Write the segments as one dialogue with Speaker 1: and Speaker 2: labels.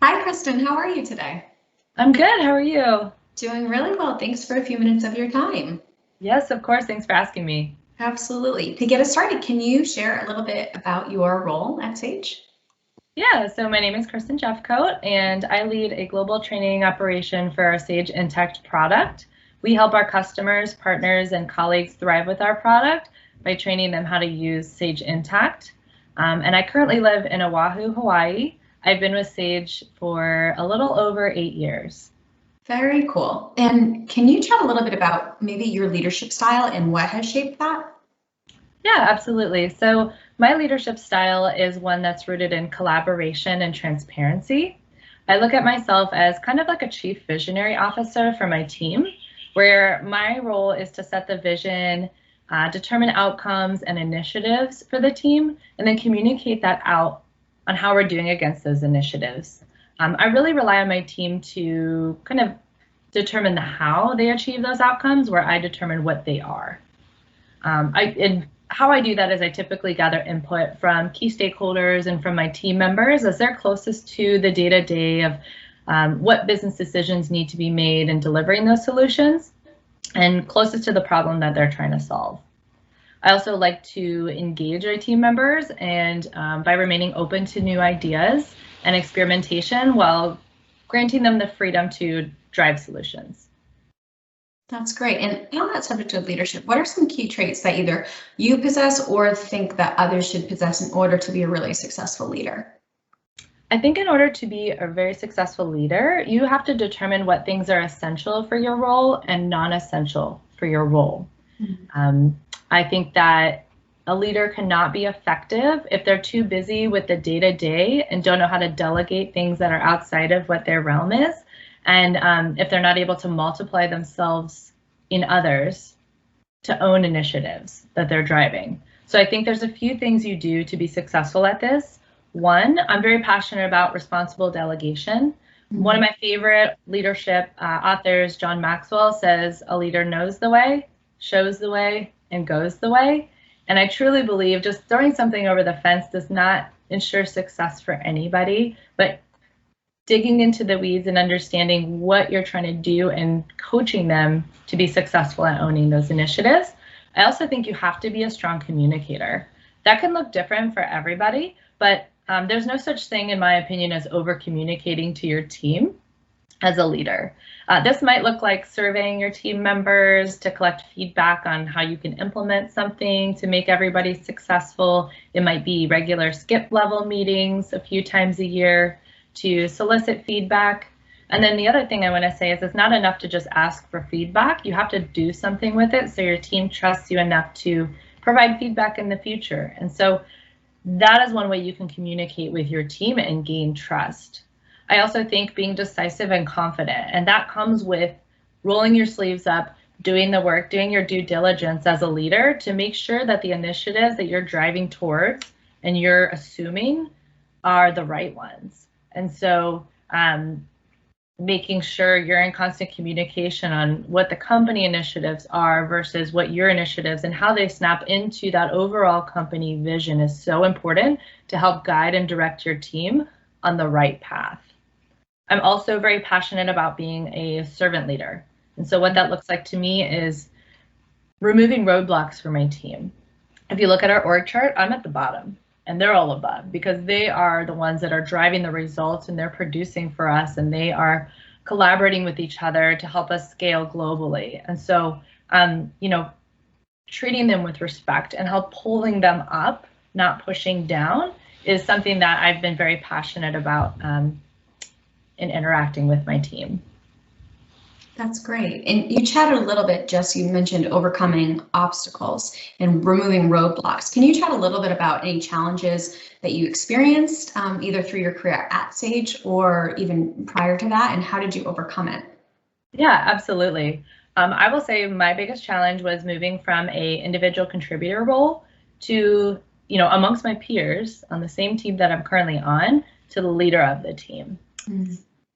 Speaker 1: Hi, Kristen. How are you today?
Speaker 2: I'm good. How are you?
Speaker 1: Doing really well. Thanks for a few minutes of your time.
Speaker 2: Yes, of course. Thanks for asking me.
Speaker 1: Absolutely. To get us started, can you share a little bit about your role at Sage?
Speaker 2: Yeah, so my name is Kristin Jeffcoat, and I lead a global training operation for our Sage Intacct product. We help our customers, partners, and colleagues thrive with our product by training them how to use Sage Intacct. And I currently live in Oahu, Hawaii. I've been with Sage for a little over 8 years.
Speaker 1: Very cool. And can you chat a little bit about maybe your leadership style and what has shaped that?
Speaker 2: Yeah, absolutely. So my leadership style is one that's rooted in collaboration and transparency. I look at myself as kind of like a chief visionary officer for my team, where my role is to set the vision, determine outcomes and initiatives for the team, and then communicate that out on how we're doing against those initiatives. I really rely on my team to kind of determine the how they achieve those outcomes, where I determine what they are. And how I do that is I typically gather input from key stakeholders and from my team members as they're closest to the day-to-day of what business decisions need to be made in delivering those solutions and closest to the problem that they're trying to solve. I also like to engage our team members and by remaining open to new ideas and experimentation while granting them the freedom to drive solutions.
Speaker 1: That's great. And on that subject of leadership, what are some key traits that either you possess or think that others should possess in order to be a really successful leader?
Speaker 2: I think in order to be a very successful leader, you have to determine what things are essential for your role and non-essential for your role. I think that a leader cannot be effective if they're too busy with the day-to-day and don't know how to delegate things that are outside of what their realm is. And if they're not able to multiply themselves in others to own initiatives that they're driving. So I think there's a few things you do to be successful at this. One, I'm very passionate about responsible delegation. One of my favorite leadership authors, John Maxwell, says a leader knows the way, shows the way, and goes the way. And I truly believe just throwing something over the fence does not ensure success for anybody, but digging into the weeds and understanding what you're trying to do and coaching them to be successful at owning those initiatives. I also think you have to be a strong communicator. That can look different for everybody, but there's no such thing, in my opinion, as over communicating to your team as a leader. This might look like surveying your team members to collect feedback on how you can implement something to make everybody successful. It might be regular skip level meetings a few times a year to solicit feedback. And then the other thing I want to say is it's not enough to just ask for feedback. You have to do something with it so your team trusts you enough to provide feedback in the future. And so that is one way you can communicate with your team and gain trust. I also think being decisive and confident, and that comes with rolling your sleeves up, doing the work, doing your due diligence as a leader to make sure that the initiatives that you're driving towards and you're assuming are the right ones. And so making sure you're in constant communication on what the company initiatives are versus what your initiatives and how they snap into that overall company vision is so important to help guide and direct your team on the right path. I'm also very passionate about being a servant leader. And so what that looks like to me is removing roadblocks for my team. If you look at our org chart, I'm at the bottom and they're all above because they are the ones that are driving the results and they're producing for us and they are collaborating with each other to help us scale globally. And so, treating them with respect and help pulling them up, not pushing down, is something that I've been very passionate about in interacting with my team.
Speaker 1: That's great. And you chatted a little bit, Jess, you mentioned overcoming obstacles and removing roadblocks. Can you chat a little bit about any challenges that you experienced either through your career at Sage or even prior to that, and how did you overcome it?
Speaker 2: Yeah, absolutely. I will say my biggest challenge was moving from a individual contributor role to, amongst my peers on the same team that I'm currently on, to the leader of the team.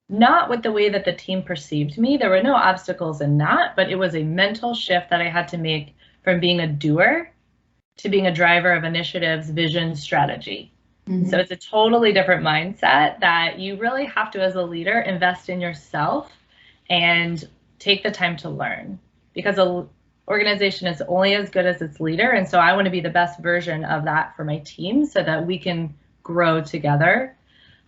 Speaker 2: Not with the way that the team perceived me. There were no obstacles in that, but it was a mental shift that I had to make from being a doer to being a driver of initiatives, vision, strategy. So it's a totally different mindset that you really have to, as a leader, invest in yourself and take the time to learn, because an organization is only as good as its leader. And so I want to be the best version of that for my team so that we can grow together.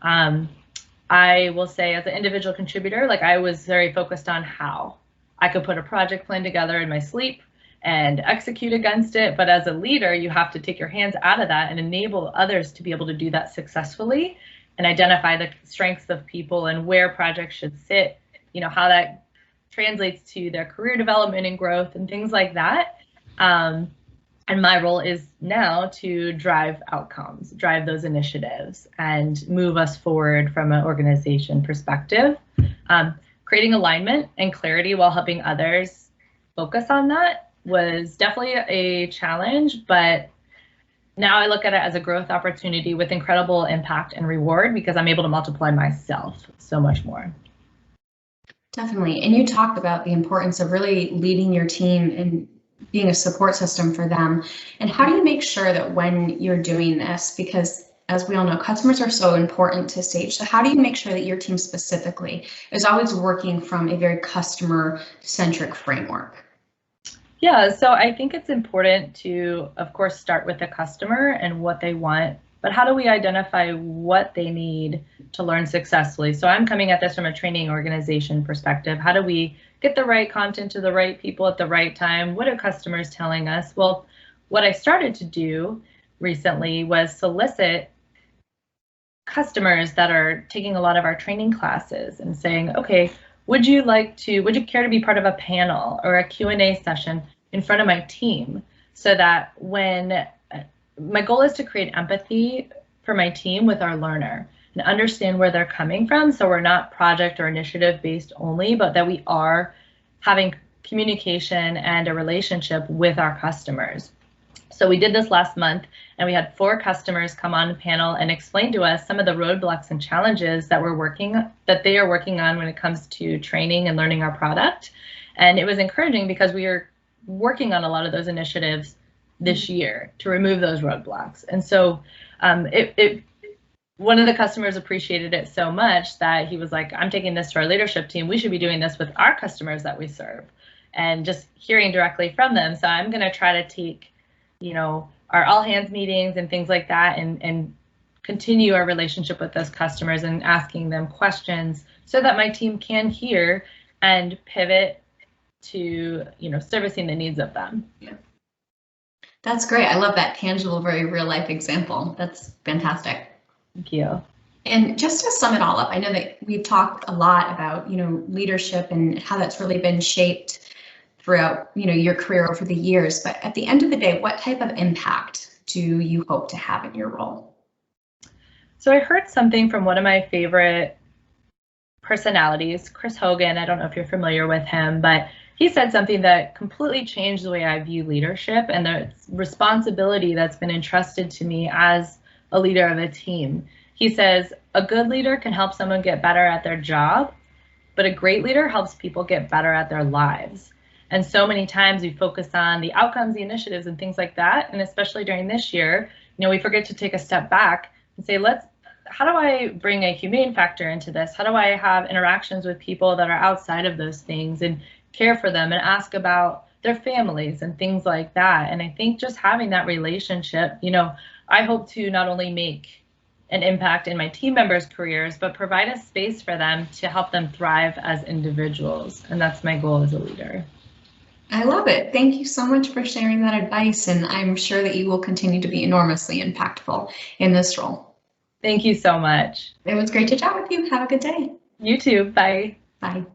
Speaker 2: I will say, as an individual contributor, like, I was very focused on how I could put a project plan together in my sleep and execute against it. But as a leader, you have to take your hands out of that and enable others to be able to do that successfully, and identify the strengths of people and where projects should sit, you know, how that translates to their career development and growth and things like that. And my role is now to drive outcomes, drive those initiatives, and move us forward from an organization perspective. Creating alignment and clarity while helping others focus on that was definitely a challenge, but now I look at it as a growth opportunity with incredible impact and reward, because I'm able to multiply myself so much more.
Speaker 1: Definitely. And you talked about the importance of really leading your team and being a support system for them. And how do you make sure that when you're doing this, because as we all know, customers are so important to Sage. So how do you make sure that your team specifically is always working from a very customer-centric framework?
Speaker 2: Yeah, so I think it's important to, of course, start with the customer and what they want, but how do we identify what they need to learn successfully? So I'm coming at this from a training organization perspective. How do we get the right content to the right people at the right time? What are customers telling us? Well, what I started to do recently was solicit customers that are taking a lot of our training classes and saying, okay, would you care to be part of a panel or a Q&A session in front of my team? So that when my goal is to create empathy for my team with our learner and understand where they're coming from. So we're not project or initiative based only, but that we are having communication and a relationship with our customers. So we did this last month, and we had 4 customers come on the panel and explain to us some of the roadblocks and challenges that they are working on when it comes to training and learning our product. And it was encouraging because we are working on a lot of those initiatives this year to remove those roadblocks. And so one of the customers appreciated it so much that he was like, I'm taking this to our leadership team. We should be doing this with our customers that we serve, and just hearing directly from them. So I'm going to try to take, you know, our all hands meetings and things like that, and continue our relationship with those customers and asking them questions so that my team can hear and pivot to, you know, servicing the needs of them.
Speaker 1: Yeah. That's great. I love that tangible, very real life example. That's fantastic.
Speaker 2: Thank you.
Speaker 1: And just to sum it all up, I know that we've talked a lot about, you know, leadership and how that's really been shaped throughout, you know, your career over the years. But at the end of the day, what type of impact do you hope to have in your role?
Speaker 2: So I heard something from one of my favorite personalities, Chris Hogan. I don't know if you're familiar with him, but he said something that completely changed the way I view leadership and the responsibility that's been entrusted to me as a leader of a team. He says, a good leader can help someone get better at their job, but a great leader helps people get better at their lives. And so many times we focus on the outcomes, the initiatives, and things like that. And especially during this year, you know, we forget to take a step back and say, how do I bring a humane factor into this? How do I have interactions with people that are outside of those things and care for them and ask about their families and things like that? And I think just having that relationship, you know, I hope to not only make an impact in my team members' careers, but provide a space for them to help them thrive as individuals. And that's my goal as a leader.
Speaker 1: I love it. Thank you so much for sharing that advice. And I'm sure that you will continue to be enormously impactful in this role.
Speaker 2: Thank you so much.
Speaker 1: It was great to chat with you. Have a good day.
Speaker 2: You too. Bye.
Speaker 1: Bye.